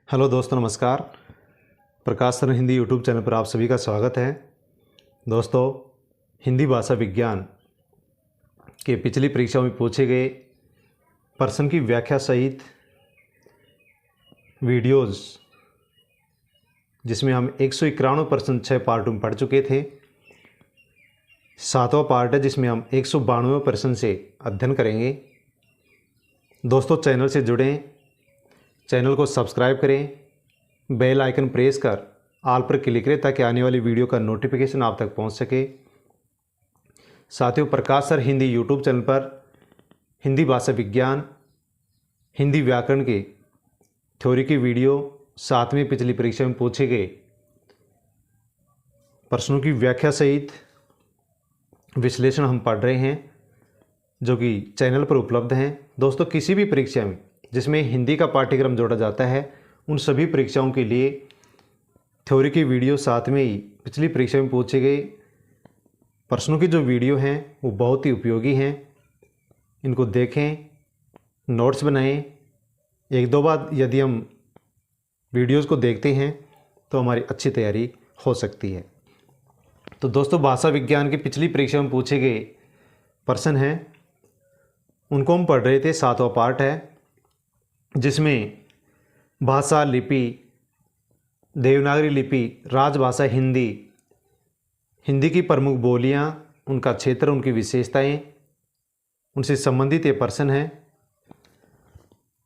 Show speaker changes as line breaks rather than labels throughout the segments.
Hello दोस्तों, नमस्कार। प्रकाश sir Hindi YouTube channel पर आप सभी का स्वागत है। दोस्तों, हिंदी भाषा विज्ञान के पिछली परीक्षा में पूछे गए प्रश्न की व्याख्या सहित वीडियोस, जिसमें हम 191 प्रश्न 6 पार्ट में पढ़ चुके थे। 7वां पार्ट है जिसमें हम 192वें प्रश्न से अध्ययन करेंगे। दोस्तों, चैनल से जुड़ें, चैनल को सब्सक्राइब करें, बेल आइकन प्रेस कर ऑल पर क्लिक करें ताकि आने वाली वीडियो का नोटिफिकेशन आप तक पहुंच सके। साथियों, प्रकाश सर हिंदी यूट्यूब चैनल पर हिंदी भाषा विज्ञान, हिंदी व्याकरण के थ्योरी की वीडियो, 7वीं पिछली परीक्षा में पूछे गए प्रश्नों की व्याख्या सहित विश्लेषण हम पढ़ रहे हैं, जो कि चैनल पर उपलब्ध हैं। दोस्तों, किसी भी परीक्षा में जिसमें हिंदी का पाठ्यक्रम जोड़ा जाता है, उन सभी परीक्षाओं के लिए थ्योरी की वीडियो साथ में ही पिछली परीक्षा में पूछे गए प्रश्नों की जो वीडियो हैं वो बहुत ही उपयोगी हैं। इनको देखें, नोट्स बनाएं। एक दो बार यदि हम वीडियोस को देखते हैं तो हमारी अच्छी तैयारी हो सकती है। तो दोस्तों, भाषा विज्ञान की पिछली परीक्षा में पूछे गए प्रश्न हैं, उनको हम पढ़ रहे थे। 7वां पार्ट है जिसमें भाषा, लिपि, देवनागरी लिपि, राजभाषा हिंदी, हिंदी की प्रमुख बोलियां, उनका क्षेत्र, उनकी विशेषताएं, उनसे संबंधित ये प्रश्न हैं।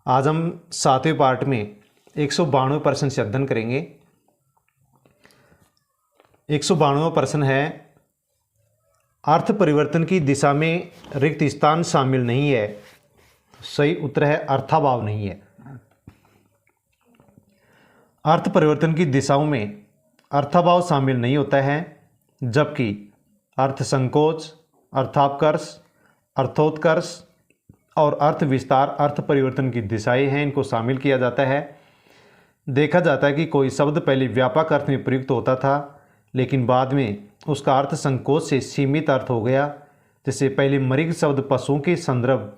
आज हम 7वें पार्ट में 192वें प्रश्न से अध्ययन करेंगे। 192वां प्रश्न है, अर्थ परिवर्तन की दिशा में रिक्त स्थान शामिल नहीं है। सही उत्तर है अर्थाभाव नहीं है। अर्थ परिवर्तन की दिशाओं में अर्थाभाव शामिल नहीं होता है, जबकि अर्थ संकोच, अर्थापकर्ष, अर्थोत्कर्ष और अर्थ विस्तार अर्थ परिवर्तन की दिशाएं हैं, इनको शामिल किया जाता है। देखा जाता है कि कोई शब्द पहले व्यापक अर्थ में प्रयुक्त होता था, लेकिन बाद में उसका अर्थ संकोच से सीमित अर्थ हो गया। जैसे पहले मृग शब्द पशुओं के संदर्भ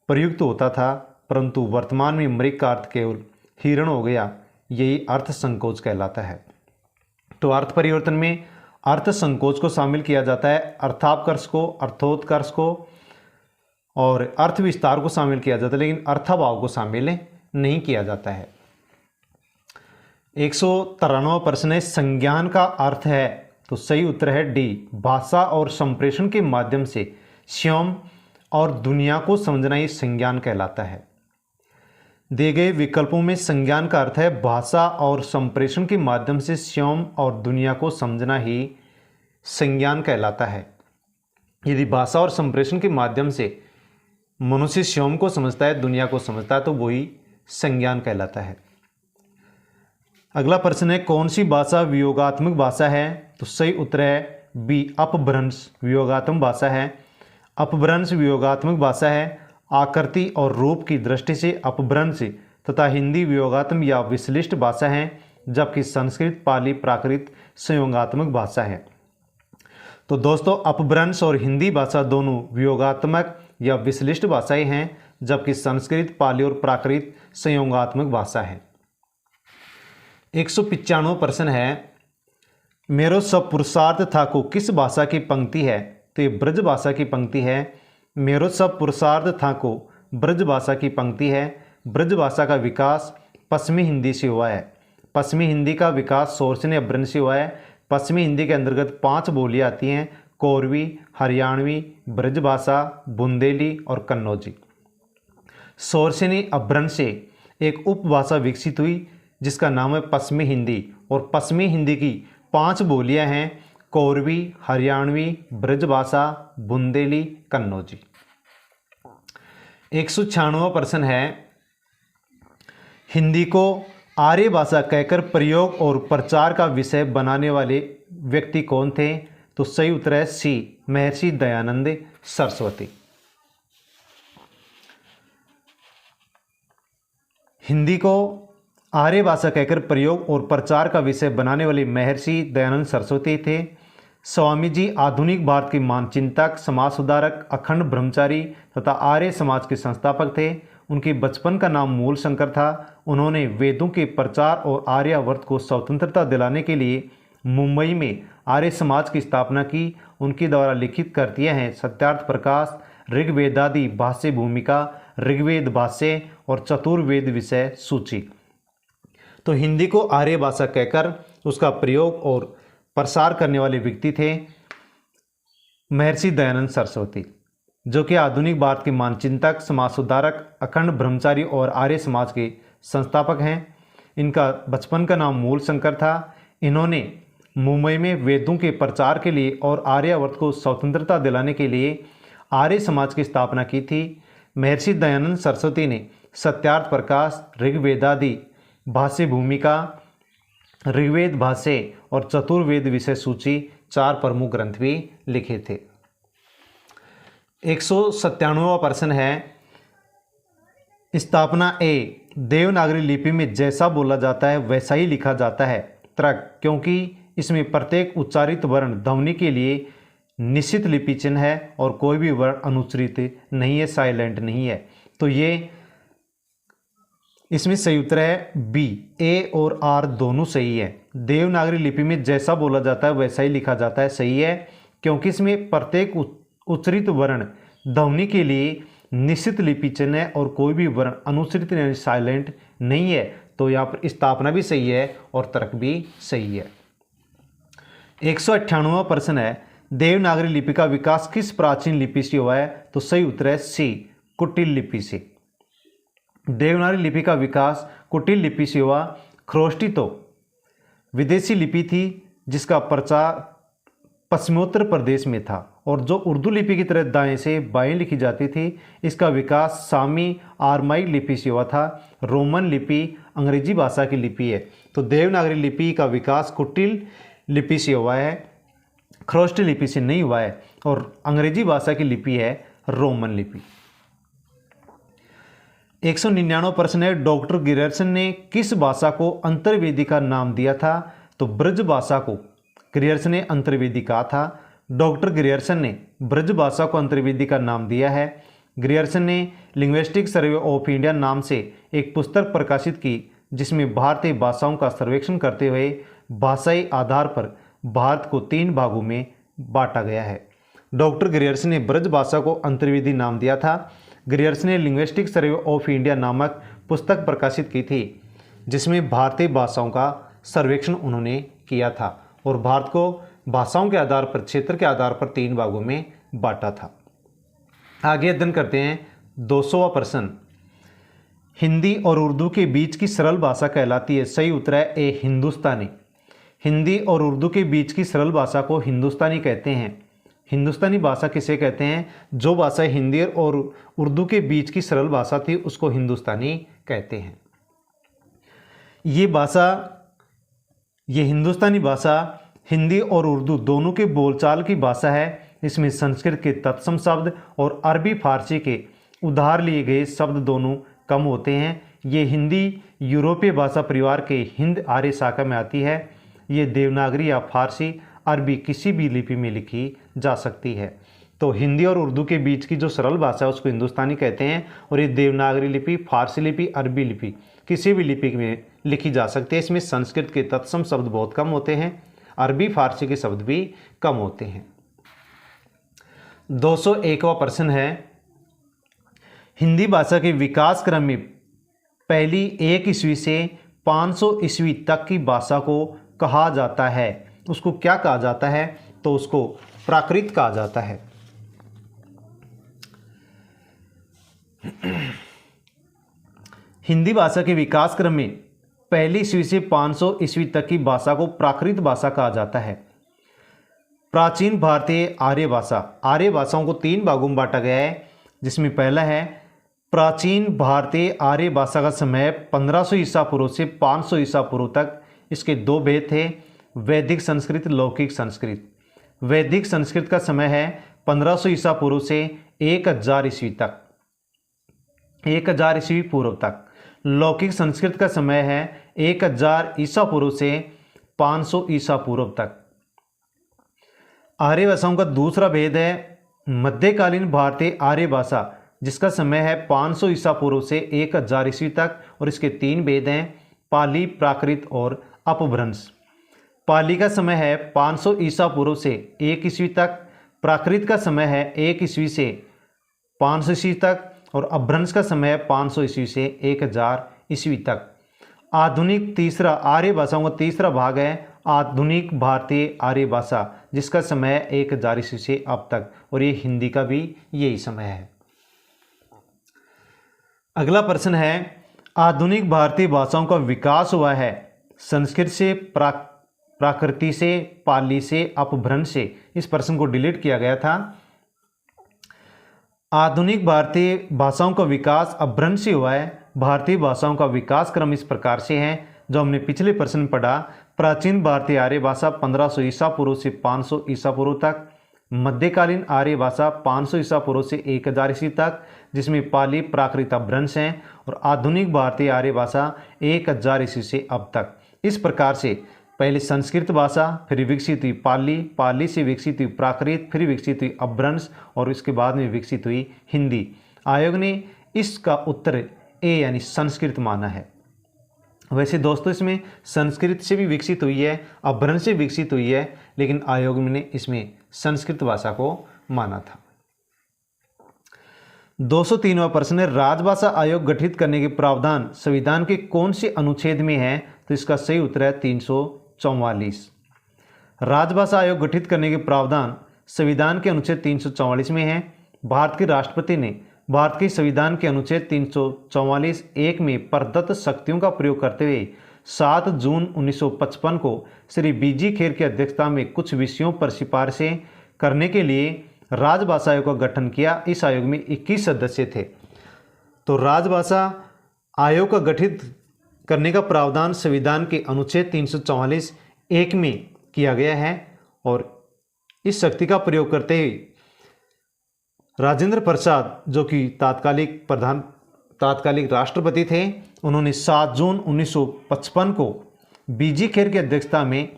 प्रयुक्त होता था, परंतु वर्तमान में मृग का अर्थ केवल हिरण हो गया। यही अर्थ संकोच कहलाता है। तो अर्थ परिवर्तन में अर्थ संकोच को शामिल किया जाता है, अर्थापकर्ष को, अर्थोत्कर्ष को और अर्थ विस्तार को शामिल किया जाता है, लेकिन अर्थाभाव को शामिल नहीं किया जाता है। 193वां प्रश्न है, संज्ञान का अर्थ है। तो सही उत्तर है डी, भाषा और संप्रेषण के माध्यम से स्वयं और दुनिया को समझना ही संज्ञान कहलाता है। दिए गए विकल्पों में संज्ञान का अर्थ है भाषा और संप्रेषण के माध्यम से स्वयं और दुनिया को समझना ही संज्ञान कहलाता है। यदि भाषा और संप्रेषण के माध्यम से मनुष्य स्वयं को समझता है, दुनिया को समझता है, तो वही संज्ञान कहलाता है। अगला प्रश्न है, कौन सी भाषा वियोगात्मक भाषा है। तो सही उत्तर है बी, अपभ्रंश वियोगात्मक भाषा है। अपभ्रंश वियोगात्मक भाषा है। आकृति और रूप की दृष्टि से अपभ्रंश तथा हिंदी वियोगात्मक या विश्लिष्ट भाषा है, जबकि संस्कृत, पाली, प्राकृत संयोगात्मक भाषा है। तो दोस्तों, अपभ्रंश और हिंदी भाषा दोनों वियोगात्मक या विश्लिष्ट भाषाएं हैं, जबकि संस्कृत, पाली और प्राकृत संयोगात्मक भाषा है। 195वां प्रश्न है, मेरो सब पुरुषार्थ था को किस भाषा की पंक्ति है। तो ये ब्रज भाषा की पंक्ति है। मेरो सब पुरुषार्थ था को ब्रज भाषा की पंक्ति है। ब्रज भाषा का विकास पश्चिमी हिंदी से हुआ है। पश्चिमी हिंदी का विकास शोरसेन अपभ्रंश से हुआ है। पश्चिमी हिंदी के अंतर्गत 5 बोलियां आती हैं, कोरवी, हरियाणवी, ब्रज भाषा, बुंदेली और कन्नौजी। शोरसेनी अपभ्रंश से एक उपभाषा विकसित हुई जिसका नाम है पश्चिमी हिंदी, और पश्चिमी हिंदी की 5 बोलियां हैं, कोरवी, हरियाणवी, ब्रजभाषा, बुंदेली, कन्नौजी। 196वां प्रश्न है, हिंदी को आर्य भाषा कहकर प्रयोग और प्रचार का विषय बनाने वाले व्यक्ति कौन थे। तो सही उत्तर है सी, महर्षि दयानंद सरस्वती। हिंदी को आर्य भाषा कहकर प्रयोग और प्रचार का विषय बनाने वाले महर्षि दयानंद सरस्वती थे। स्वामी जी आधुनिक भारत के मानचिंतक, समाज सुधारक, अखंड ब्रह्मचारी तथा आर्य समाज के संस्थापक थे। उनके बचपन का नाम मूलशंकर था। उन्होंने वेदों के प्रचार और आर्यावर्त को स्वतंत्रता दिलाने के लिए मुंबई में आर्य समाज की स्थापना की। उनके द्वारा लिखित कृतियाँ हैं सत्यार्थ प्रकाश, ऋग्वेदादि भाष्य भूमिका, ऋग्वेद भाष्य और चतुर्वेद विषय सूची। तो हिंदी को आर्य भाषा कहकर उसका प्रयोग और प्रसार करने वाले व्यक्ति थे महर्षि दयानंद सरस्वती, जो कि आधुनिक भारत के मानचिंतक, समाज सुधारक, अखंड ब्रह्मचारी और आर्य समाज के संस्थापक हैं। इनका बचपन का नाम मूलशंकर था। इन्होंने मुंबई में वेदों के प्रचार के लिए और आर्यावर्त को स्वतंत्रता दिलाने के लिए आर्य समाज की स्थापना की थी। महर्षि दयानंद सरस्वती ने सत्यार्थ प्रकाश, ऋग्वेदादि भाष्य भूमिका, ऋग्वेद भाष्य और चतुर्वेद विषय सूची 4 प्रमुख ग्रंथ भी लिखे थे। 197वां प्रश्न है, स्थापना ए, देवनागरी लिपि में जैसा बोला जाता है वैसा ही लिखा जाता है। तर्क, क्योंकि इसमें प्रत्येक उच्चारित वर्ण ध्वनि के लिए निश्चित लिपि चिन्ह है और कोई भी वर्ण अनुच्चरित नहीं है, साइलेंट नहीं है। तो ये इसमें सही उत्तर है बी, ए और आर दोनों सही है। देवनागरी लिपि में जैसा बोला जाता है वैसा ही लिखा जाता है, सही है, क्योंकि इसमें प्रत्येक उच्चरित वर्ण ध्वनि के लिए निश्चित लिपि चिन्ह है और कोई भी वर्ण अनुच्चरित यानी साइलेंट नहीं है। तो यहाँ पर स्थापना भी सही है और तर्क भी सही है। 198वां प्रश्न है, देवनागरी लिपि का विकास किस प्राचीन लिपि से हुआ है? तो सही उत्तर है सी, कुटिल लिपि से। देवनागरी लिपि का विकास कुटिल लिपि से हुआ। खरोष्टी तो विदेशी लिपि थी जिसका प्रचार पश्चिमोत्तर प्रदेश में था और जो उर्दू लिपि की तरह दाएं से बाएं लिखी जाती थी। इसका विकास सामी आरमाइक लिपि से हुआ था। रोमन लिपि अंग्रेजी भाषा की लिपि है। तो देवनागरी लिपि का विकास कुटिल लिपि से हुआ है, खरोष्टी लिपि से नहीं हुआ है और अंग्रेजी भाषा की लिपि है रोमन लिपि। 199 प्रश्न है, डॉक्टर ग्रियर्सन ने किस भाषा को अंतर्वेदी का नाम दिया था? तो ब्रज भाषा को ग्रियर्सन ने अंतर्वेदी कहा था। डॉक्टर ग्रियर्सन ने ब्रज भाषा को अंतर्वेदी का नाम दिया है। ग्रियर्सन ने लिंग्विस्टिक सर्वे ऑफ इंडिया नाम से एक पुस्तक प्रकाशित की जिसमें भारतीय भाषाओं का सर्वेक्षण करते हुए भाषाई आधार पर भारत को 3 भागों में बांटा गया है। डॉक्टर ग्रियर्सन ने ब्रज भाषा को अंतर्वेदी नाम दिया था। ग्रियर्सन ने लिंग्विस्टिक सर्वे ऑफ इंडिया नामक पुस्तक प्रकाशित की थी जिसमें भारतीय भाषाओं का सर्वेक्षण उन्होंने किया था और भारत को भाषाओं के आधार पर, क्षेत्र के आधार पर 3 भागों में बांटा था। आगे अध्ययन करते हैं 200वां प्रश्न, हिंदी और उर्दू के बीच की सरल भाषा कहलाती है? सही उत्तर है ए, हिंदुस्तानी। हिंदी और उर्दू के बीच की सरल भाषा को हिंदुस्तानी कहते हैं। हिंदुस्तानी भाषा किसे कहते हैं? जो भाषा हिंदी और उर्दू के बीच की सरल भाषा थी उसको हिंदुस्तानी कहते हैं। ये हिंदुस्तानी भाषा हिंदी और उर्दू दोनों के बोलचाल की भाषा है। इसमें संस्कृत के तत्सम शब्द और अरबी फारसी के उधार लिए गए शब्द दोनों कम होते हैं। ये हिंदी यूरोपीय भाषा परिवार के हिंद आर्य शाखा में आती है। ये देवनागरी या फारसी, अरबी किसी भी लिपि में लिखी जा सकती है। तो हिंदी और उर्दू के बीच की जो सरल भाषा है उसको हिंदुस्तानी कहते हैं और ये देवनागरी लिपि, फारसी लिपि, अरबी लिपि किसी भी लिपि में लिखी जा सकती है। इसमें संस्कृत के तत्सम शब्द बहुत कम होते हैं, अरबी फारसी के शब्द भी कम होते हैं। 201वां प्रश्न है, हिंदी भाषा के विकास क्रम में पहली 1 ईस्वी से 500 ईस्वी तक की भाषा को कहा जाता है। उसको क्या कहा जाता है? तो उसको प्राकृत कहा जाता है। हिंदी भाषा के विकास क्रम में पहली ईस्वी से 500 ईस्वी तक की भाषा को प्राकृत भाषा कहा जाता है। प्राचीन भारतीय आर्य भाषा, आर्य भाषाओं को 3 भागों में बांटा गया है जिसमें पहला है प्राचीन भारतीय आर्य भाषा का समय 1500 ईसा पूर्व से 500 ईसा पूर्व तक। इसके 2 भेद थे, वैदिक संस्कृत, लौकिक संस्कृत। वैदिक संस्कृत का समय है 1500 ईसा पूर्व से 1000 ईस्वी तक, 1000 ईस्वी पूर्व तक। लौकिक संस्कृत का समय है 1000 ईसा पूर्व से 500 ईसा पूर्व तक। आर्य भाषाओं का दूसरा भेद है मध्यकालीन भारतीय आर्य भाषा, जिसका समय है 500 ईसा पूर्व से 1000 ईस्वी तक, और इसके 3 वेद हैं, पाली, प्राकृत और अपभ्रंश। पाली का समय है 500 ईसा पूर्व से 1 ईस्वी तक, प्राकृत का समय है 1 ईस्वी से 500 ईस्वी तक, और अपभ्रंश का समय है 500 ईस्वी से 1000 ईस्वी तक। आधुनिक तीसरा आर्य भाषाओं का तीसरा भाग है आधुनिक भारतीय आर्य भाषा, जिसका समय है 1000 ईस्वी से अब तक, और ये हिंदी का भी यही समय है। अगला प्रश्न है, आधुनिक भारतीय भाषाओं का विकास हुआ है संस्कृत से, प्राकृति से, पाली से, अपभ्रंश से। इस प्रश्न को डिलीट किया गया था। आधुनिक भारतीय भाषाओं का विकास अपभ्रंश से हुआ है। भारतीय भाषाओं का विकास क्रम इस प्रकार से है, जो हमने पिछले प्रश्न पढ़ा। प्राचीन भारतीय आर्य भाषा 1500 ईसा पूर्व से 500 ईसा पूर्व तक, मध्यकालीन आर्य भाषा 500 ईसा पूर्व से 1000 ईस्वी तक, जिसमें पाली, प्राकृत, अपभ्रंश हैं, और आधुनिक भारतीय आर्य भाषा 1000 ईस्वी से अब तक। इस प्रकार से पहले संस्कृत भाषा, फिर विकसित हुई पाली, पाली से विकसित हुई प्राकृत, फिर विकसित हुई अपभ्रंश, और इसके बाद में विकसित हुई हिंदी। आयोग ने इसका उत्तर ए यानी संस्कृत माना है। वैसे दोस्तों इसमें संस्कृत से भी विकसित हुई है, अपभ्रंश से विकसित हुई है, लेकिन आयोग ने इसमें संस्कृत भाषा को माना था। 203वां प्रश्न है, राजभाषा आयोग गठित करने के प्रावधान संविधान के कौन से अनुच्छेद में है? तो इसका सही उत्तर है 344। राजभाषा आयोग गठित करने के प्रावधान संविधान के अनुच्छेद 344 में है। भारत के राष्ट्रपति ने भारत के संविधान के अनुच्छेद 344(1) में प्रदत्त शक्तियों का प्रयोग करते हुए 7 जून 1955 को श्री बीजी खेर की अध्यक्षता में कुछ विषयों पर सिफारिशें करने के लिए राजभाषा आयोग का गठन किया। इस आयोग में 21 सदस्य थे। तो राजभाषा आयोग का गठित करने का प्रावधान संविधान के अनुच्छेद 344(1) में किया गया है, और इस शक्ति का प्रयोग करते हुए राजेंद्र प्रसाद, जो कि तात्कालिक राष्ट्रपति थे, उन्होंने 7 जून 1955 को बीजी खेर की अध्यक्षता में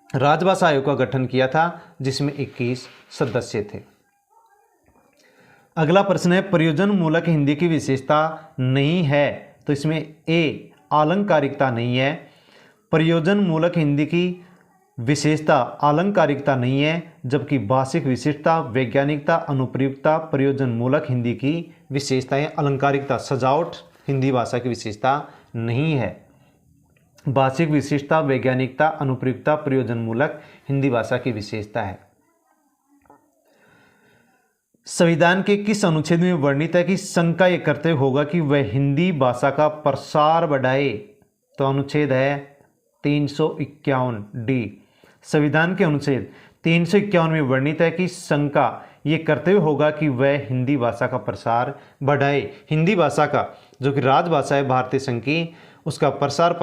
राजभाषा आयोग का गठन किया था, जिसमें 21 सदस्य थे। अगला प्रश्न है, प्रयोजन मूलक हिंदी की विशेषता नहीं है। तो इसमें ए आलंकारिकता नहीं है। प्रयोजन मूलक हिंदी की विशेषता आलंकारिकता नहीं है, जबकि भाषिक विशिष्टता, वैज्ञानिकता, अनुप्रयुक्ता प्रयोजन मूलक हिंदी की विशेषताएं। अलंकारिकता, सजावट हिंदी भाषा की विशेषता नहीं है। भाषिक विशिष्टता, वैज्ञानिकता, अनुप्रयुक्ता प्रयोजन मूलक हिंदी भाषा की विशेषता है। संविधान के किस अनुच्छेद में वर्णित है कि संघ का यह कर्तव्य होगा कि वह हिंदी भाषा का प्रसार बढ़ाए? तो अनुच्छेद है 351D। संविधान के अनुच्छेद 351 में वर्णित है कि संघ का ये कर्तव्य होगा कि वह हिंदी भाषा का प्रसार बढ़ाए। हिंदी भाषा का, जो कि राजभाषा है भारतीय संघ की, उसका प्रचार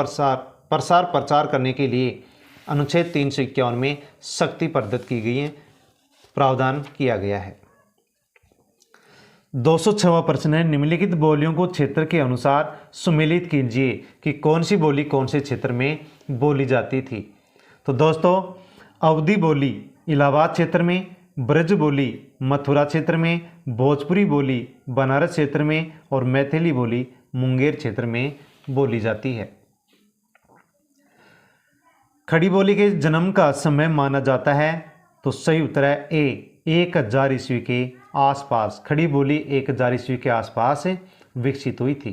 करने के लिए अनुच्छेद 351 में शक्ति प्रदत्त की गई है, प्रावधान किया गया है। 206वां प्रश्न है, निम्नलिखित बोलियों को क्षेत्र के अनुसार सुमेलित कीजिए कि कौन सी बोली कौन से क्षेत्र में बोली जाती थी। तो दोस्तों, अवधी बोली इलाहाबाद क्षेत्र में, ब्रज बोली मथुरा क्षेत्र में, भोजपुरी बोली बनारस क्षेत्र में, और मैथिली बोली मुंगेर क्षेत्र में बोली जाती है। खड़ी बोली के जन्म का समय माना जाता है। तो सही उत्तर है ए 1000 ईस्वी के आसपास। खड़ी बोली 1000 ईस्वी के आसपास विकसित हुई थी।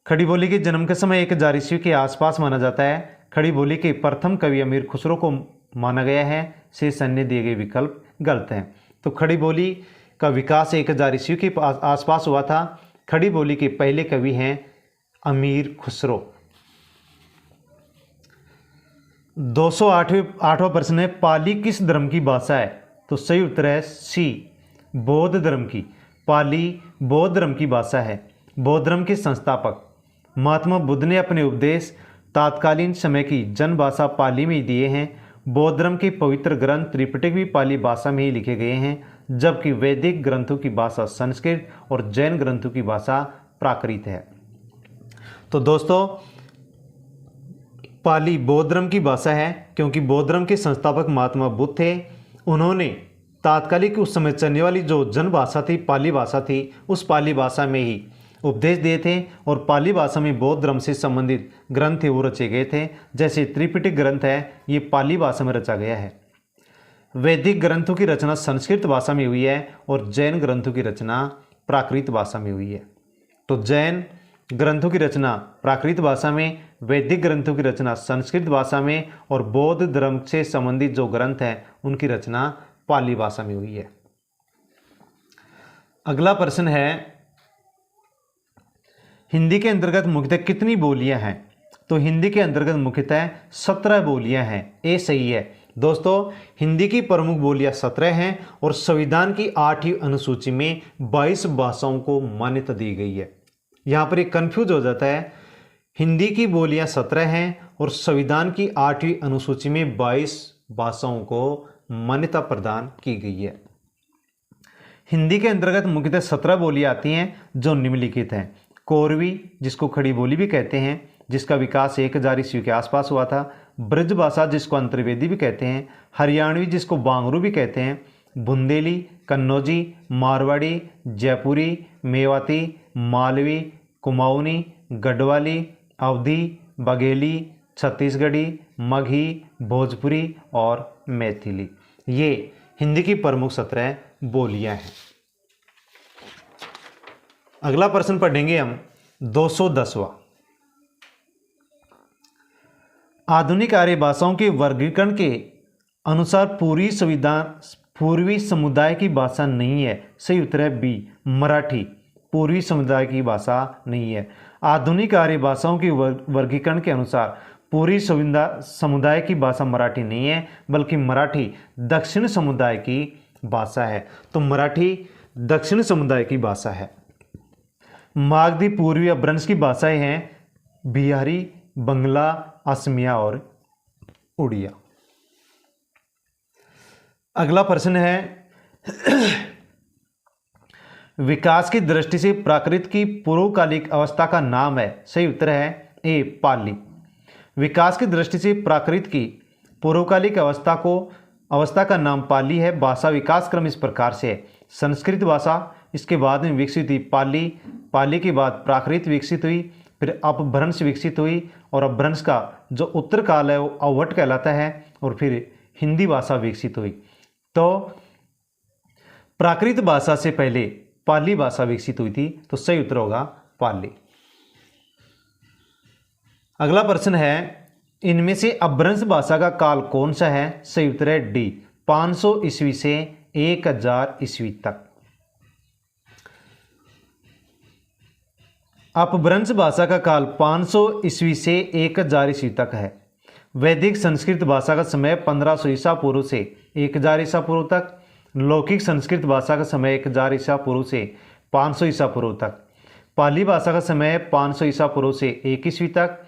खड़ी बोली के जन्म का समय 1000 ईस्वी के आसपास माना जाता है। खड़ी बोली के प्रथम कवि अमीर खुसरो को माना गया है। शेष अन्य दिए गए विकल्प गलत हैं। तो खड़ी बोली का विकास 1000 ईस्वी के आसपास हुआ था। खड़ी बोली के पहले कवि हैं अमीर खुसरो। 208वां प्रश्न है, पाली किस धर्म की भाषा है? तो सही उत्तर है सी बौद्ध धर्म की। पाली बौद्ध धर्म की भाषा है। बौद्ध धर्म के संस्थापक महात्मा बुद्ध ने अपने उपदेश तात्कालीन समय की जनभाषा पाली में दिए हैं। बौद्ध धर्म के पवित्र ग्रंथ त्रिपिटक भी पाली भाषा में ही लिखे गए हैं, जबकि वैदिक ग्रंथों की भाषा संस्कृत और जैन ग्रंथों की भाषा प्राकृत है। तो दोस्तों, पाली बौद्ध धर्म की भाषा है, क्योंकि बौद्ध धर्म के संस्थापक महात्मा बुद्ध थे। उन्होंने तात्कालिक उस समय चलने वाली जो जनभाषा थी, पाली भाषा थी, उस पाली भाषा में ही उपदेश दिए थे और पाली भाषा में बौद्ध धर्म से संबंधित ग्रंथ थे वो रचे गए थे। जैसे त्रिपिटक ग्रंथ है, ये पाली भाषा में रचा गया है। वैदिक ग्रंथों की रचना संस्कृत भाषा में हुई है और जैन ग्रंथों की रचना प्राकृत भाषा में हुई है। तो जैन ग्रंथों की रचना प्राकृत भाषा में, वैदिक ग्रंथों की रचना संस्कृत भाषा में और बौद्ध धर्म से संबंधित जो ग्रंथ हैं उनकी रचना पाली भाषा में हुई है। अगला प्रश्न है, हिंदी के अंतर्गत मुख्यतः कितनी बोलियां हैं? तो हिंदी के अंतर्गत मुख्यतः 17 बोलियां हैं। ये सही है दोस्तों। हिंदी की प्रमुख बोलियां 17 हैं और संविधान की 8वीं अनुसूची में 22 भाषाओं को मान्यता दी गई है। यहाँ पर एक कन्फ्यूज हो जाता है, हिंदी की बोलियां 17 हैं और संविधान की 8वीं अनुसूची में 22 भाषाओं को मान्यता प्रदान की गई है। हिंदी के अंतर्गत मुख्यतः 17 बोलियां आती हैं जो निम्नलिखित हैं। कोरवी, जिसको खड़ी बोली भी कहते हैं, जिसका विकास 1000 ईस्वी के आसपास हुआ था। ब्रज भाषा, जिसको अंतर्वेदी भी कहते हैं। हरियाणवी, जिसको बांगरू भी कहते हैं। बुंदेली, कन्नौजी, मारवाड़ी, जयपुरी, मेवाती, मालवी, कुमाऊनी, गढ़वाली, अवधी, बघेली, छत्तीसगढ़ी, मगही, भोजपुरी और मैथिली, ये हिंदी की प्रमुख 17 बोलियां हैं। अगला प्रश्न पढ़ेंगे हम 210वां। आधुनिक आर्य भाषाओं के वर्गीकरण के अनुसार पूर्वी समुदाय की भाषा नहीं है। सही उत्तर है बी, मराठी पूर्वी समुदाय की भाषा नहीं है। आधुनिक आर्य भाषाओं के वर्गीकरण के अनुसार पूर्वी समुदाय की भाषा मराठी नहीं है, बल्कि मराठी दक्षिण समुदाय की भाषा है। तो मराठी दक्षिण समुदाय की भाषा है। मागधी पूर्वी अपभ्रंश की भाषाएं हैं बिहारी, बंगला, असमिया और उड़िया। अगला प्रश्न है, विकास की दृष्टि से प्राकृत की पूर्वकालिक अवस्था का नाम है। सही उत्तर है ए, पाली। विकास की दृष्टि से प्राकृत की पूर्वकालिक अवस्था का नाम पाली है। भाषा विकास क्रम इस प्रकार से है, संस्कृत भाषा, इसके बाद में विकसित हुई पाली के बाद प्राकृत विकसित हुई, फिर अपभ्रंश विकसित हुई और अपभ्रंश का जो उत्तर काल है वो अवट कहलाता है और फिर हिंदी भाषा विकसित हुई। तो प्राकृत भाषा से पहले पाली भाषा विकसित हुई थी, तो सही उत्तर होगा पाली। अगला प्रश्न है, इनमें से अपभ्रंश भाषा का काल कौन सा है? सही उत्तर है डी, 500 ईस्वी से 1000 ईस्वी तक। अपभ्रंश भाषा का काल 500 ईस्वी से 1000 ईस्वी तक है। वैदिक संस्कृत भाषा का समय 1500 ईसा पूर्व से 1000 ईसा पूर्व तक। लौकिक संस्कृत भाषा का समय 1000 ईसा पूर्व से 500 ईसा पूर्व तक। पाली भाषा का समय 500 ईसा पूर्व से 1 ईस्वी तक।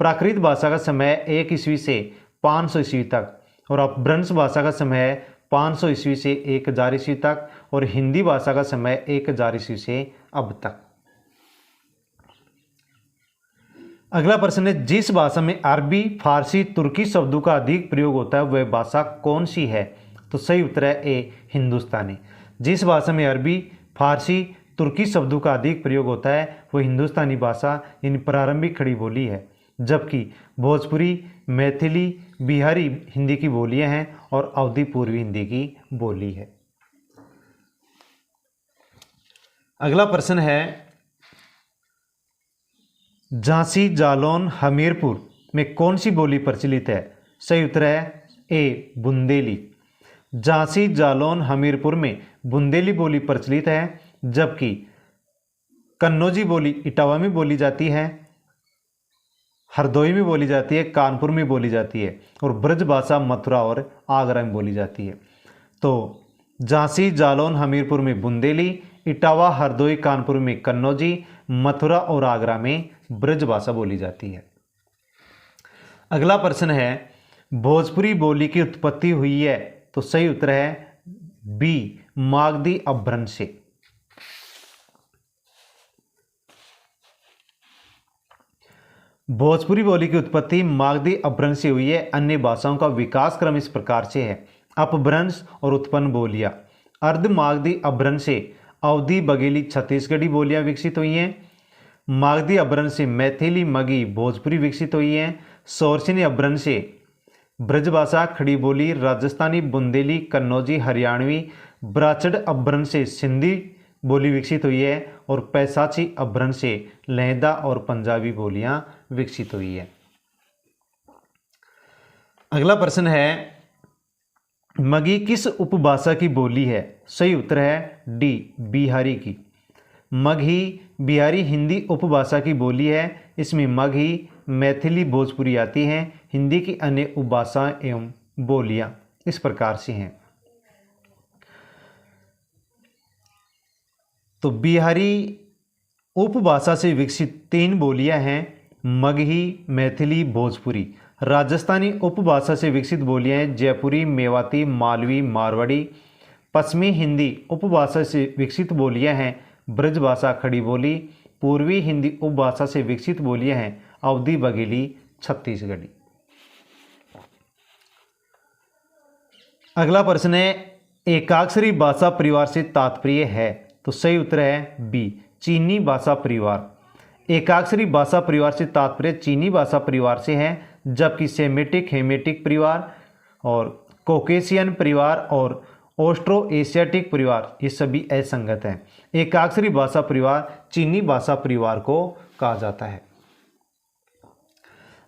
प्राकृत भाषा का समय 1 ईस्वी से 500 ईस्वी तक और अपभ्रंश भाषा का समय 500 ईस्वी से 1000 ईस्वी तक और हिंदी भाषा का समय 1000 ईस्वी से अब तक। अगला प्रश्न है, जिस भाषा में अरबी, फारसी, तुर्की शब्दों का अधिक प्रयोग होता है वह भाषा कौन सी है? तो सही उत्तर है ए, हिंदुस्तानी। जिस भाषा में अरबी, फारसी, तुर्की शब्दों का अधिक प्रयोग होता है वह हिंदुस्तानी भाषा यानी प्रारंभिक खड़ी बोली है, जबकि भोजपुरी, मैथिली, बिहारी हिंदी की बोलियां हैं और अवधी पूर्वी हिंदी की बोली है। अगला प्रश्न है, झांसी, जालौन, हमीरपुर में कौन सी बोली प्रचलित है? सही उत्तर है ए, बुंदेली। झांसी, जालौन, हमीरपुर में बुंदेली बोली प्रचलित है, जबकि कन्नौजी बोली इटावा में बोली जाती है, हरदोई में बोली जाती है, कानपुर में बोली जाती है और ब्रज भाषा मथुरा और आगरा में बोली जाती है। तो झांसी, जालौन, हमीरपुर में बुंदेली, इटावा, हरदोई, कानपुर में कन्नौजी, मथुरा और आगरा में ब्रज भाषा बोली जाती है। अगला प्रश्न है, भोजपुरी बोली की उत्पत्ति हुई है? तो सही उत्तर है बी, मागधी अपभ्रंश से। भोजपुरी बोली की उत्पत्ति मागधी अपभ्रंश से हुई है। अन्य भाषाओं का विकास क्रम इस प्रकार से है, अपभ्रंश और उत्पन्न बोलियां। अर्ध मागधी अभ्रंश से अवधी बघेली छत्तीसगढ़ी बोलियां विकसित हुई हैं। मागधी अभ्रंश से मैथिली मगही भोजपुरी विकसित हुई हैं। सोरसिनी अभ्रंश से ब्रजभाषा खड़ी बोली राजस्थानी बुंदेली कन्नौजी हरियाणवी। ब्राचड़ अभ्रंश से सिंधी बोली विकसित हुई है और पैसाची अभ्रंश से लहदा और पंजाबी बोलियां विकसित हुई है। अगला प्रश्न है मगही किस उपभाषा की बोली है? सही उत्तर है डी बिहारी की। मगही बिहारी हिंदी उपभाषा की बोली है। इसमें मगही मैथिली भोजपुरी आती हैं। हिंदी की अन्य उपभाषाएं एवं बोलियां इस प्रकार से हैं। तो बिहारी उपभाषा से विकसित 3 बोलियां हैं मगही मैथिली भोजपुरी। राजस्थानी उपभाषा से विकसित बोलियां हैं जयपुरी मेवाती मालवी मारवाड़ी। पश्चिमी हिंदी उपभाषा से विकसित बोलियां हैं ब्रजभाषा खड़ी बोली। पूर्वी हिंदी उपभाषा से विकसित बोलियां हैं अवधी बघेली छत्तीसगढ़ी। अगला प्रश्न है एकाक्षरी भाषा परिवार से तात्पर्य है? तो सही उत्तर है बी चीनी भाषा परिवार। एकाक्षरी भाषा परिवार से तात्पर्य चीनी भाषा परिवार से है, जबकि सेमेटिक हेमेटिक परिवार और कॉकेशियन परिवार और ऑस्ट्रो एशियाटिक परिवार ये सभी असंगत हैं। एकाक्षरी भाषा परिवार चीनी भाषा परिवार को कहा जाता है।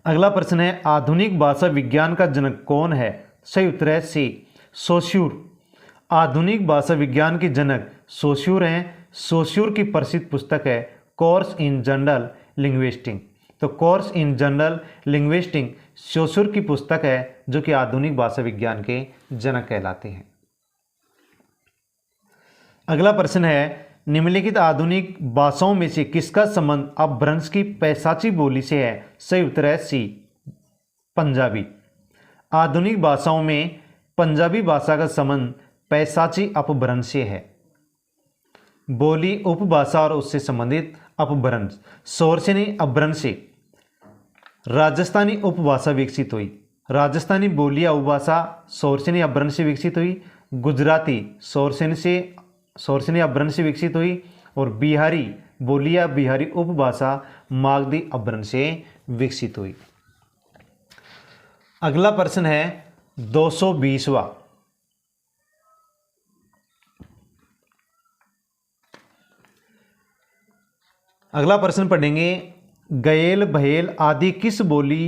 अगला प्रश्न है आधुनिक भाषा विज्ञान का जनक कौन है? सही उत्तर है सी सोस्यूर। आधुनिक भाषा विज्ञान के जनक सोस्यूर हैं। सोस्यूर की प्रसिद्ध पुस्तक है कोर्स इन जनरल लिंग्विस्टिक्स। तो course in general linguistics Saussure की पुस्तक है जो कि आधुनिक भाषा विज्ञान के जनक कहलाते हैं। अगला प्रश्न है निम्नलिखित आधुनिक भाषाओं में से किसका संबंध अपभ्रंश की पैसाची बोली से है? सही उत्तर है सी पंजाबी। आधुनिक भाषाओं में पंजाबी भाषा का संबंध पैसाची अपभ्रंश से है। बोली उपभाषा और उससे संबंधित अपभ्रंश। सोरसिनी अपभ्रंश से राजस्थानी उपभाषा विकसित हुई। राजस्थानी बोलियां उपभाषा सोरसिनी अपभ्रंश से विकसित हुई। गुजराती सोरसिनी अपभ्रंश से विकसित हुई और बिहारी बोलियां बिहारी उपभाषा मागधी अपभ्रंश से विकसित हुई। अगला प्रश्न है 220वां। अगला प्रश्न पढ़ेंगे गयल भयल आदि किस बोली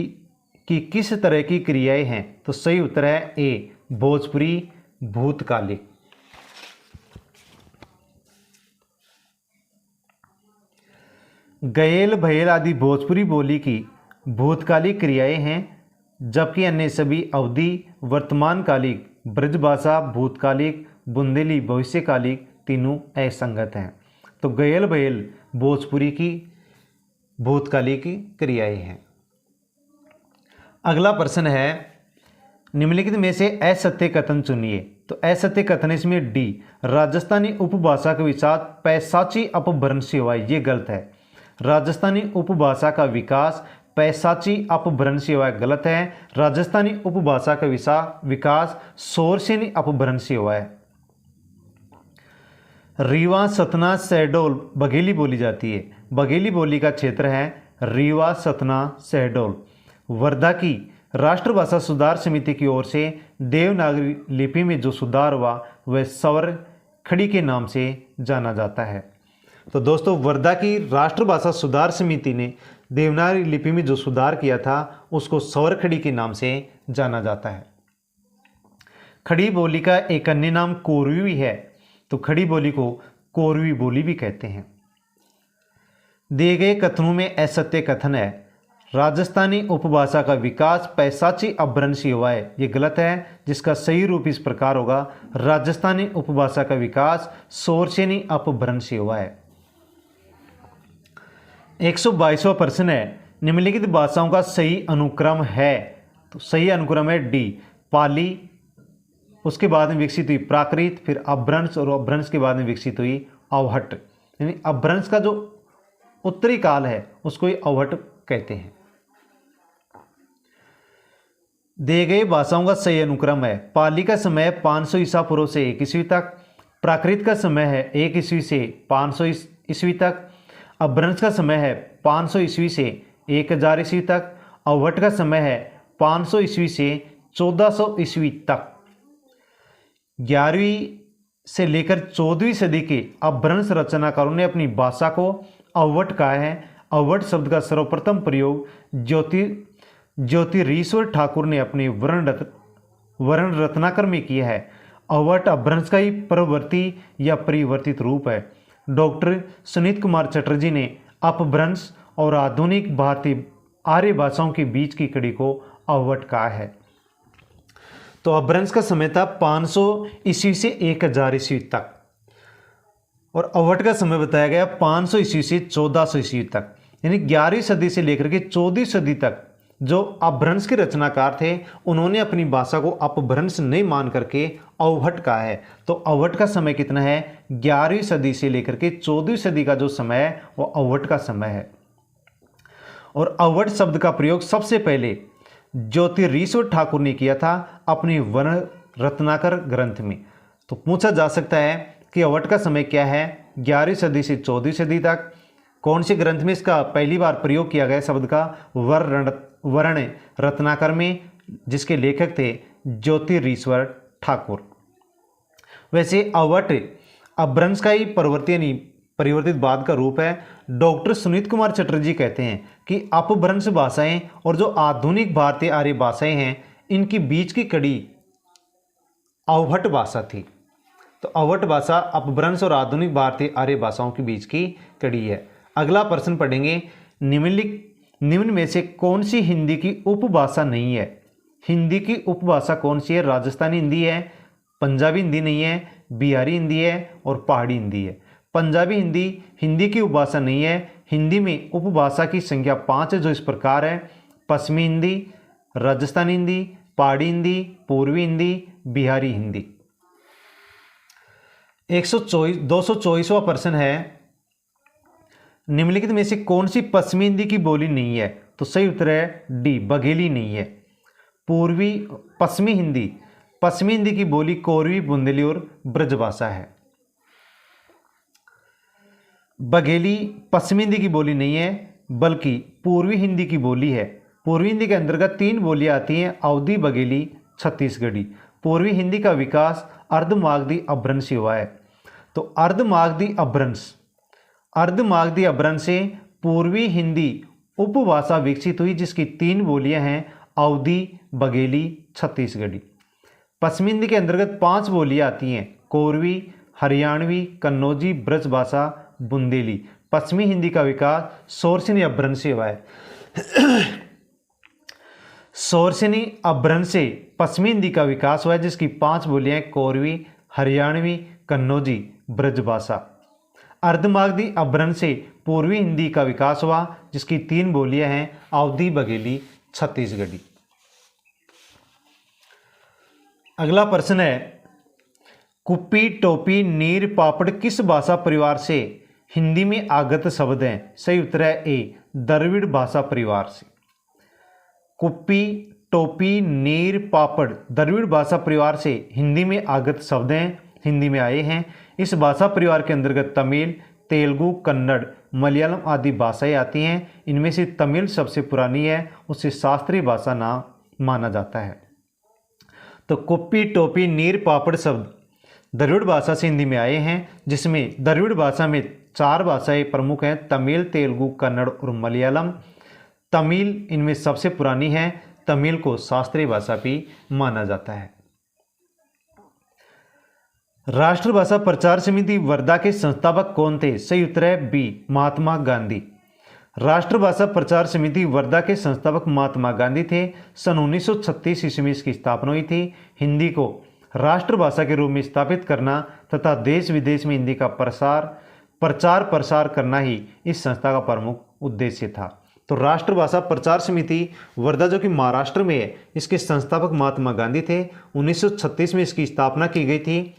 की किस तरह की क्रियाएं हैं? तो सही उत्तर है ए भोजपुरी भूतकालिक। गयल भयल आदि भोजपुरी बोली की भूतकालिक क्रियाएं हैं, जबकि अन्य सभी अवधि वर्तमानकालिक ब्रजभाषा भूतकालिक बुंदेली भविष्यकालिक तीनों असंगत हैं। तो गयल भयल भोजपुरी की भूतकालिक क्रियाएं हैं। अगला प्रश्न है निम्नलिखित में से असत्य कथन चुनिए। तो असत्य कथन इसमें डी राजस्थानी उपभाषा के विकास पैसाची अपभ्रंश से हुआ, ये गलत है। राजस्थानी उपभाषा का विकास पैसाची अपभ्रंश से हुआ, गलत है। राजस्थानी उपभाषा का विकास सोरसिनी अपभ्रंश से हुआ है। रीवा सतना शहडोल बघेली बोली जाती है। बघेली बोली का क्षेत्र है रीवा सतना शहडोल। वर्धा की राष्ट्रभाषा सुधार समिति की ओर से देवनागरी लिपि में जो सुधार हुआ वह सवर खड़ी के नाम से जाना जाता है। तो दोस्तों वर्धा की राष्ट्रभाषा सुधार समिति ने देवनागरी लिपि में जो सुधार किया था उसको सवर खड़ी के नाम से जाना जाता है। खड़ी बोली का एक अन्य नाम कोरवी भी है, तो खड़ी बोली को कोरवी बोली भी कहते हैं। दिए गए कथनों में असत्य कथन है राजस्थानी उपभाषा का विकास पैसाची अपभ्रंश से हुआ है, ये गलत है। जिसका सही रूप इस प्रकार होगा राजस्थानी उपभाषा का विकास सोरसिनी अपभ्रंश से हुआ है। 122वां प्रश्न है निम्नलिखित भाषाओं का सही अनुक्रम है? तो सही अनुक्रम है डी पाली, उसके बाद में विकसित हुई प्राकृत, फिर अपभ्रंश और अपभ्रंश के बाद में विकसित हुई अवहट। यानी अपभ्रंश का जो उत्तरी काल है उसको ही अवहट कहते हैं। दिए गए भाषाओं का सही अनुक्रम है पाली का समय 500 ईसा पूर्व से 1 ईस्वी तक, प्राकृत का समय है 1 ईस्वी से 500 ईस्वी तक। अपभ्रंश का समय है 500 ईस्वी से 1000 ईस्वी तक। अवहट का समय है 500 ईस्वी से 1400 ईस्वी तक। 11वीं से लेकर 14वीं सदी के अपभ्रंश रचनाकारों ने अपनी भाषा को अवहट कहा है। अवहट शब्द का सर्वप्रथम प्रयोग ज्योतिरीश्वर ठाकुर ने अपने वर्ण रत्नाकर में किया है। अवहट अपभ्रंश का ही प्रवर्ती या परिवर्तित रूप है। डॉक्टर सुनीत कुमार चटर्जी ने अपभ्रंश और आधुनिक भारतीय आर्य भाषाओं के बीच की कड़ी को अवहट कहा है। तो अपभ्रंश का समय था 500 ईस्वी से 1000 ईस्वी तक और अवहट का समय बताया गया 500 ईस्वी से 1400 ईस्वी तक। यानी 11वीं सदी से लेकर के 14वीं सदी तक जो अपभ्रंश के रचनाकार थे उन्होंने अपनी भाषा को अपभ्रंश नहीं मान करके अवहट कहा है। तो अवहट का समय कितना है? 11वीं सदी से लेकर के 14वीं सदी का जो समय है वो अवहट का समय है। और अवहट शब्द का प्रयोग सबसे पहले ज्योतिरीश्वर ठाकुर ने किया था अपनी वर्ण रत्नाकर ग्रंथ में। तो पूछा जा सकता है कि अवहट का समय क्या है 11वीं सदी से 14वीं सदी तक। कौन से ग्रंथ में इसका पहली बार प्रयोग किया गया शब्द का? वर्ण रत्नाकर में, जिसके लेखक थे ज्योतिरीश्वर ठाकुर। वैसे अवहट अपभ्रंश का ही परिवर्तित बाद का रूप है। डॉक्टर सुनीत कुमार चटर्जी कहते हैं कि अपभ्रंश भाषाएं और जो आधुनिक भारतीय आर्य भाषाएं हैं इनकी बीच की कड़ी अवहट भाषा थी। तो अवहट भाषा अपभ्रंश और आधुनिक भारतीय आर्य भाषाओं के बीच की कड़ी है। अगला प्रश्न पढ़ेंगे, निम्न में से कौन सी हिंदी की उपभाषा नहीं है? हिंदी की उपभाषा कौन सी है? राजस्थानी हिंदी है, पंजाबी हिंदी नहीं है, बिहारी हिंदी है और पहाड़ी हिंदी है। पंजाबी हिंदी हिंदी की उपभाषा नहीं है। हिंदी में उपभाषा की संख्या 5 है जो इस प्रकार है: पश्चिमी हिंदी, राजस्थानी हिंदी, पहाड़ी हिंदी, पूर्वी हिंदी, बिहारी हिंदी। 224वां प्रश्न है, निम्नलिखित में से कौन सी पश्चिमी हिंदी की बोली नहीं है? तो सही उत्तर है डी, बघेली नहीं है। पश्चिमी हिंदी की बोली कोरवी, बुंदेली और ब्रजभाषा है। बघेली पश्चिमी हिंदी की बोली नहीं है बल्कि पूर्वी हिंदी की बोली है। पूर्वी हिंदी के अंतर्गत 3 बोलियां आती हैं: अवधी, बघेली, छत्तीसगढ़ी। पूर्वी हिंदी का विकास अर्धमागधी अपभ्रंश से हुआ है। तो अर्धमागधी अपभ्रंश से पूर्वी हिंदी उपभाषा विकसित हुई जिसकी 3 बोलियां हैं: अवधी, बघेली, छत्तीसगढ़ी। पश्चिमी हिंदी के अंतर्गत 5 बोलियां आती हैं: कोरवी, हरियाणवी, कन्नौजी, ब्रजभाषा, बुंदेली। पश्चिमी हिंदी का विकास सोरसिनी अपभ्रंश से हुआ है। सोरसिनी अपभ्रंश से पश्चिमी हिंदी का विकास हुआ है जिसकी 5 बोलियां हैं: कोरवी, हरियाणवी, कन्नौजी, ब्रजभाषा। अर्धमागधी अपभ्रंश से पूर्वी हिंदी का विकास हुआ जिसकी 3 बोलियां हैं: अवधी, बघेली, छत्तीसगढ़ी। अगला प्रश्न है, कुप्पी, टोपी, नीर, पापड़ किस भाषा परिवार से हिंदी में आगत शब्द हैं? सही उत्तर है ए, द्रविड़ भाषा परिवार से। कुप्पी, टोपी, नीर, पापड़ द्रविड़ भाषा परिवार से हिंदी में आगत शब्द हैं, हिंदी में आए हैं। इस भाषा परिवार के अंतर्गत तमिल, तेलुगु, कन्नड़, मलयालम आदि भाषाएं आती हैं। इनमें से तमिल सबसे पुरानी है, उसे शास्त्रीय भाषा नाम माना जाता है। तो कुप्पी, टोपी, नीर, पापड़ शब्द द्रविड़ भाषा से हिंदी में आए हैं, जिसमें द्रविड़ भाषा में 4 भाषाएं प्रमुख हैं: तमिल, तेलुगु, कन्नड़ और मलयालम। तमिल इनमें सबसे पुरानी है। तमिल को शास्त्रीय भाषा भी माना जाता है। राष्ट्रभाषा प्रचार समिति वर्धा के संस्थापक कौन थे? सही उत्तर है बी, महात्मा गांधी। राष्ट्रभाषा प्रचार समिति वर्धा के संस्थापक महात्मा गांधी थे। सन 1936 ईस्वी में इसकी स्थापना हुई थी। हिंदी को राष्ट्रभाषा के रूप में स्थापित करना तथा देश विदेश में हिंदी का प्रचार प्रसार करना ही इस संस्था का प्रमुख उद्देश्य था। तो राष्ट्रभाषा प्रचार समिति वर्धा जो कि महाराष्ट्र में है, इसके संस्थापक महात्मा गांधी थे। 1936 में इसकी स्थापना की गई थी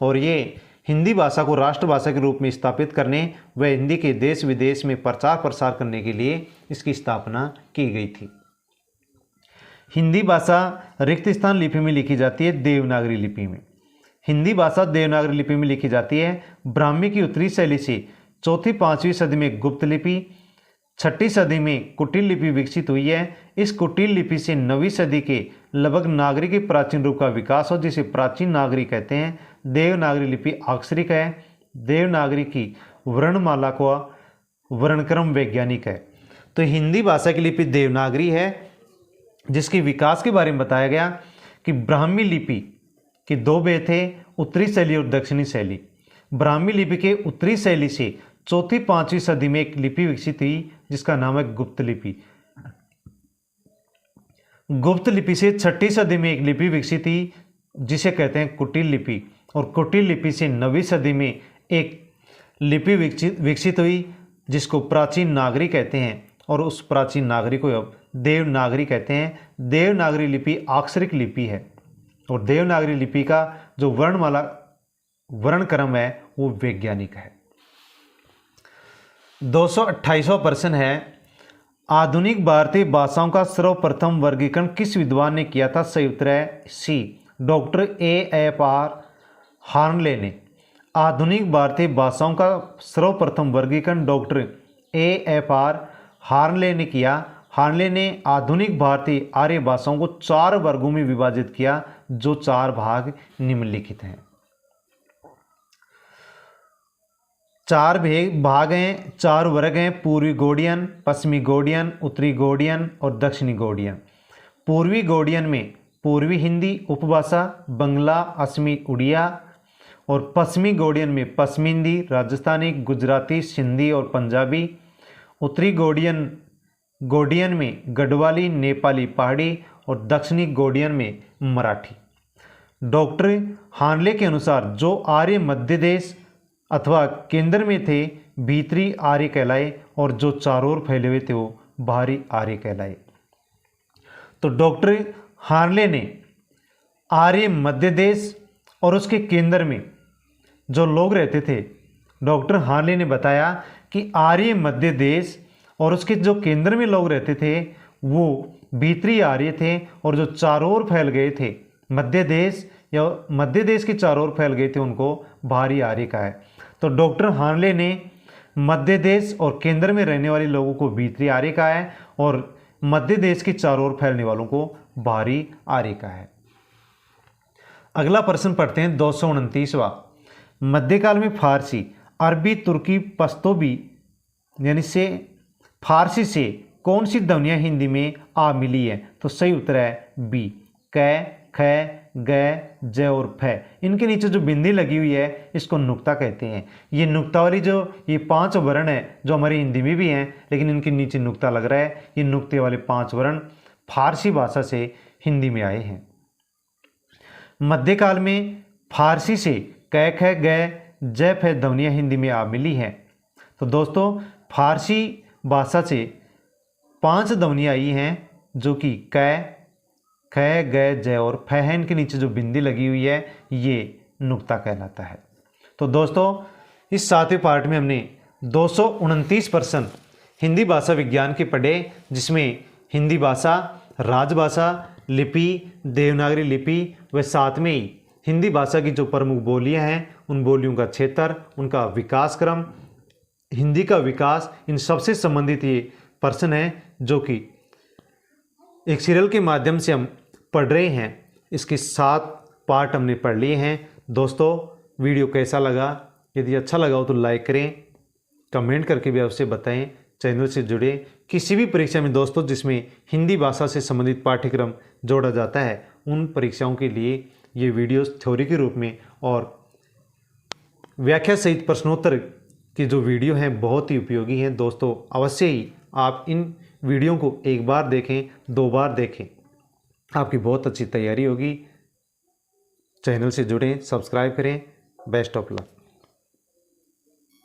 और ये हिंदी भाषा को राष्ट्रभाषा के रूप में स्थापित करने व हिंदी के देश विदेश में प्रचार प्रसार करने के लिए इसकी स्थापना की गई थी। हिंदी भाषा रिक्त स्थान लिपि में लिखी जाती है, देवनागरी लिपि में। हिंदी भाषा देवनागरी लिपि में लिखी जाती है। ब्राह्मी की उत्तरी शैली से 4वीं-5वीं सदी में गुप्त लिपि, 6वीं सदी में कुटिल लिपि विकसित हुई है। इस कुटिल लिपि से 9वीं सदी के लगभग नागरी के प्राचीन रूप का विकास हो, जिसे प्राचीन नागरी कहते हैं। देवनागरी लिपि अक्षरिक है। देवनागरी की वर्णमाला का वर्णक्रम वैज्ञानिक है। तो हिंदी भाषा की लिपि देवनागरी है, जिसके विकास के बारे में बताया गया कि ब्राह्मी लिपि के 2 भेद थे, उत्तरी शैली और दक्षिणी शैली। ब्राह्मी लिपि के उत्तरी शैली से 4वीं-5वीं सदी में एक लिपि विकसित हुई, जिसका नाम है गुप्त लिपि। गुप्त लिपि से 6वीं सदी में एक लिपि विकसित हुई, जिसे कहते हैं कुटिल लिपि। और कुटिल लिपि से 9वीं सदी में एक लिपि विकसित हुई, जिसको प्राचीन नागरी कहते हैं। और उस प्राचीन नागरी को अब देवनागरी कहते हैं। देवनागरी लिपि अक्षरिक लिपि है, और देवनागरी लिपि का जो वर्णमाला वर्णक्रम है वो वैज्ञानिक है। 228वां प्रश्न है, आधुनिक भारतीय भाषाओं का सर्वप्रथम वर्गीकरण किस विद्वान ने किया था? सही उत्तर है सी, डॉक्टर AFR हार्नले ने। आधुनिक भारतीय भाषाओं का सर्वप्रथम वर्गीकरण डॉक्टर AFR हार्नले ने किया। हार्नले ने आधुनिक भारतीय आर्य भाषाओं को 4 वर्गों में विभाजित किया, जो 4 भाग निम्नलिखित हैं। 4 भाग हैं, 4 वर्ग हैं: पूर्वी गोडियन, पश्चिमी गोडियन, उत्तरी गोडियन और दक्षिणी गोडियन। पूर्वी गोडियन में पूर्वी हिंदी उपभाषा, बंगला, असमी, उड़िया। और पश्चिमी गोडियन में पश्चिमी हिंदी, राजस्थानी, गुजराती, सिंधी और पंजाबी। उत्तरी गोडियन में गढ़वाली, नेपाली, पहाड़ी। और दक्षिणी गोडियन में मराठी। डॉक्टर हार्नले के अनुसार जो आर्य मध्य देश अथवा केंद्र में थे, भीतरी आर्य कहलाए, और जो चारों ओर फैले हुए थे वो बाहरी आर्य कहलाए। तो डॉक्टर हार्नले ने आर्य मध्य देश और उसके केंद्र में जो लोग रहते थे, डॉक्टर हार्नले ने बताया कि आर्य मध्य देश और उसके जो केंद्र में लोग रहते थे वो भीतरी आर्य थे, और जो चारों ओर फैल गए थे मध्य देश के चारों ओर फैल गए थे, उनको बाहरी आर्य कहा है। तो डॉक्टर हार्नले ने मध्य देश और केंद्र में रहने वाले लोगों को भीतरी आर्य कहा है, और मध्य देश के चारों ओर फैलने वालों को बाहरी आर्य कहा है। अगला प्रश्न पढ़ते हैं 229वां। मध्यकाल में फारसी, अरबी, तुर्की, पश्तोबी यानी से फारसी से कौन सी ध्वनियाँ हिंदी में आ मिली है? तो सही उत्तर है बी, क, ख, ग, ज और फ। इनके नीचे जो बिंदी लगी हुई है इसको नुक्ता कहते हैं। ये नुक्ता वाली ये 5 वर्ण है जो हमारी हिंदी में भी हैं, लेकिन इनके नीचे नुक्ता लग रहा है। ये नुक्ते वाले 5 वर्ण फारसी भाषा से हिंदी में आए हैं। मध्यकाल में फारसी से क, ख, ग, ज, फ ध्वनियाँ हिंदी में आ मिली हैं। तो दोस्तों फारसी भाषा से 5 ध्वनियाँ आई हैं, जो कि क, ख, ग, ज और फ है। इनके नीचे जो बिंदी लगी हुई है ये नुक्ता कहलाता है। तो दोस्तों इस 7वें पार्ट में हमने 229 प्रश्न हिंदी भाषा विज्ञान के पढ़े, जिसमें हिंदी भाषा, राजभाषा, लिपि, देवनागरी लिपि व साथ में ही हिंदी भाषा की जो प्रमुख बोलियां हैं उन बोलियों का क्षेत्र, उनका विकास क्रम, हिंदी का विकास, इन सबसे संबंधित ये प्रश्न हैं जो कि एक सीरियल के माध्यम से हम पढ़ रहे हैं। इसके 7 पार्ट हमने पढ़ लिए हैं। दोस्तों वीडियो कैसा लगा? यदि अच्छा लगा हो तो लाइक करें, कमेंट करके भी अवश्य बताएं। चैनल से जुड़े किसी भी परीक्षा में दोस्तों जिसमें हिंदी भाषा से संबंधित पाठ्यक्रम जोड़ा जाता है, उन परीक्षाओं के लिए ये वीडियोस थ्योरी के रूप में और व्याख्या सहित प्रश्नोत्तर की जो वीडियो हैं बहुत ही उपयोगी हैं। दोस्तों अवश्य ही आप इन वीडियो को 1 बार देखें, 2 बार देखें, आपकी बहुत अच्छी तैयारी होगी। चैनल से जुड़ें, सब्सक्राइब करें। Best of luck.